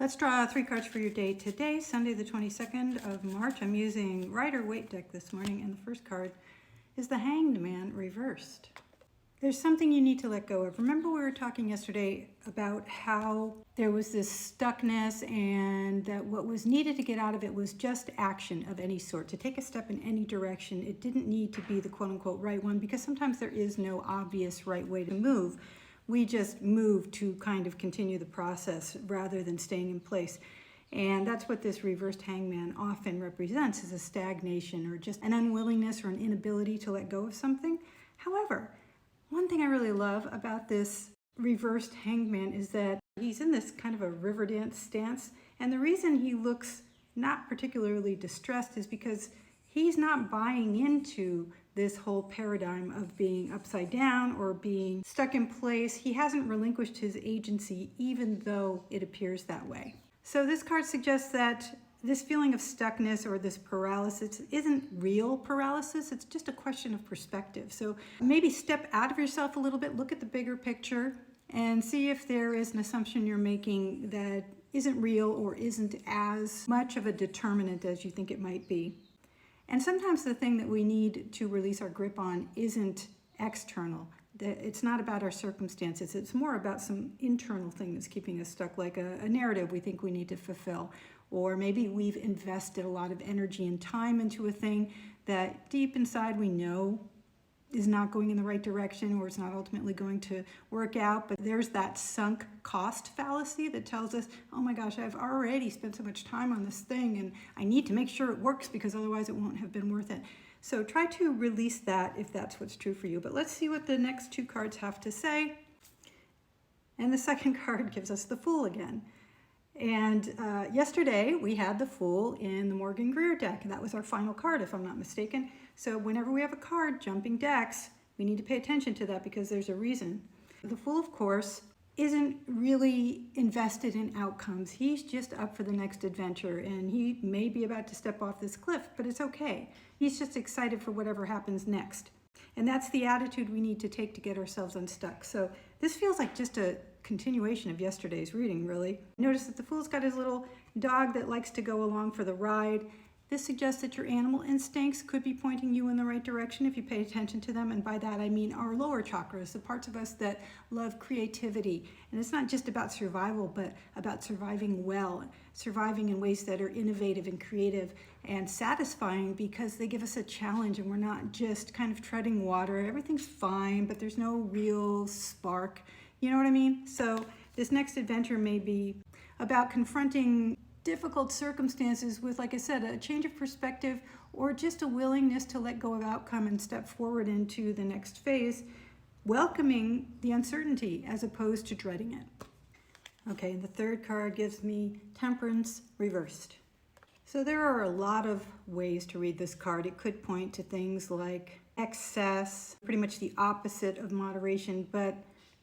Let's draw 3 cards for your day today, Sunday the 22nd of March. I'm using Rider-Waite deck this morning, and the first card is the Hanged Man reversed. There's something you need to let go of. Remember we were talking yesterday about how there was this stuckness and that what was needed to get out of it was just action of any sort, to take a step in any direction. It didn't need to be the quote-unquote right one, because sometimes there is no obvious right way to move. We just move to kind of continue the process rather than staying in place. And that's what this reversed hangman often represents, is a stagnation or just an unwillingness or an inability to let go of something. However, one thing I really love about this reversed hangman is that he's in this kind of a river dance stance. And the reason he looks not particularly distressed is because he's not buying into this whole paradigm of being upside down or being stuck in place. He hasn't relinquished his agency, even though it appears that way. So this card suggests that this feeling of stuckness or this paralysis isn't real paralysis. It's just a question of perspective. So maybe step out of yourself a little bit, look at the bigger picture, and see if there is an assumption you're making that isn't real or isn't as much of a determinant as you think it might be. And sometimes the thing that we need to release our grip on isn't external. It's not about our circumstances. It's more about some internal thing that's keeping us stuck, like a narrative we think we need to fulfill. Or maybe we've invested a lot of energy and time into a thing that deep inside we know is not going in the right direction, or it's not ultimately going to work out. But there's that sunk cost fallacy that tells us, oh my gosh, I've already spent so much time on this thing and I need to make sure it works because otherwise it won't have been worth it. So try to release that if that's what's true for you. But let's see what the next 2 cards have to say. And the second card gives us the Fool again. And yesterday we had the Fool in the Morgan Greer deck, and that was our final card if I'm not mistaken. So whenever we have a card jumping decks, we need to pay attention to that because there's a reason. The Fool, of course, isn't really invested in outcomes. He's just up for the next adventure, and he may be about to step off this cliff, but it's okay. He's just excited for whatever happens next. And that's the attitude we need to take to get ourselves unstuck. So this feels like just a continuation of yesterday's reading, really. Notice that the Fool's got his little dog that likes to go along for the ride. This suggests that your animal instincts could be pointing you in the right direction if you pay attention to them. And by that, I mean our lower chakras, the parts of us that love creativity. And it's not just about survival, but about surviving well, surviving in ways that are innovative and creative and satisfying because they give us a challenge and we're not just kind of treading water. Everything's fine, but there's no real spark. You know what I mean? So this next adventure may be about confronting difficult circumstances with, like I said, a change of perspective or just a willingness to let go of outcome and step forward into the next phase, welcoming the uncertainty as opposed to dreading it. Okay, and the third card gives me Temperance reversed. So there are a lot of ways to read this card. It could point to things like excess, pretty much the opposite of moderation, but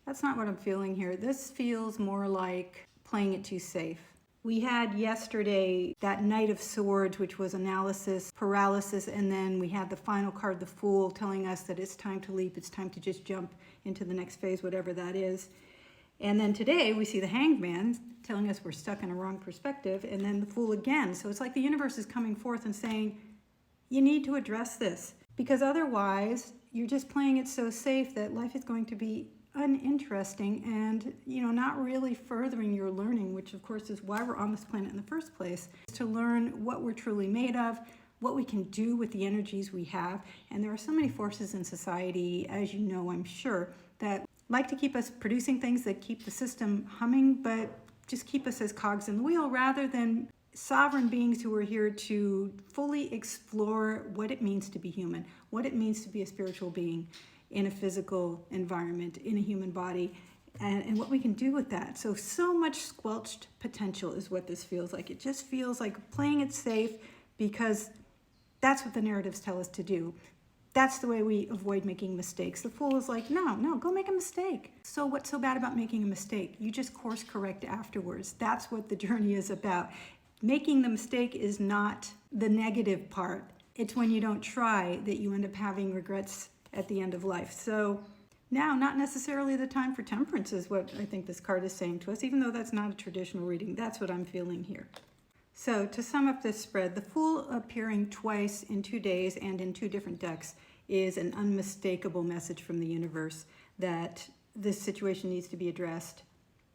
that's not what I'm feeling here. This feels more like playing it too safe. We had yesterday that Knight of Swords, which was analysis, paralysis, and then we had the final card, the Fool, telling us that it's time to leap, it's time to just jump into the next phase, whatever that is. And then today we see the Hanged Man telling us we're stuck in a wrong perspective, and then the Fool again. So it's like the universe is coming forth and saying, you need to address this, because otherwise you're just playing it so safe that life is going to be uninteresting and, not really furthering your learning, which of course is why we're on this planet in the first place, is to learn what we're truly made of, what we can do with the energies we have. And there are so many forces in society, as you know, I'm sure, that like to keep us producing things that keep the system humming, but just keep us as cogs in the wheel rather than sovereign beings who are here to fully explore what it means to be human, what it means to be a spiritual being in a physical environment, in a human body, and what we can do with that. So much squelched potential is what this feels like. It just feels like playing it safe because that's what the narratives tell us to do. That's the way we avoid making mistakes. The Fool is like, no, go make a mistake. So what's so bad about making a mistake? You just course correct afterwards. That's what the journey is about. Making the mistake is not the negative part. It's when you don't try that you end up having regrets at the end of life. So Now, not necessarily the time for temperance is what I think this card is saying to us, even though that's not a traditional reading. That's what I'm feeling here. So to sum up this spread, the Fool appearing twice in 2 days and in 2 different decks is an unmistakable message from the universe that this situation needs to be addressed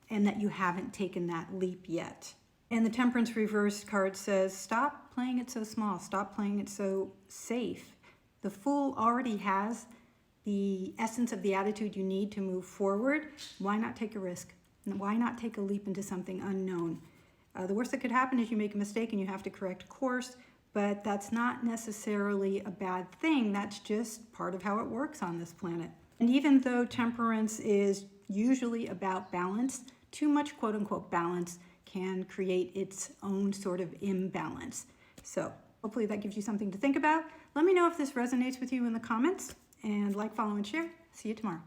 and that you haven't taken that leap yet. And the Temperance reversed card says, stop playing it so small, stop playing it so safe. The Fool already has the essence of the attitude you need to move forward. Why not take a risk? Why not take a leap into something unknown? The worst that could happen is you make a mistake and you have to correct course, but that's not necessarily a bad thing. That's just part of how it works on this planet. And even though temperance is usually about balance, too much quote-unquote balance can create its own sort of imbalance. So hopefully that gives you something to think about. Let me know if this resonates with you in the comments, and like, follow, and share. See you tomorrow.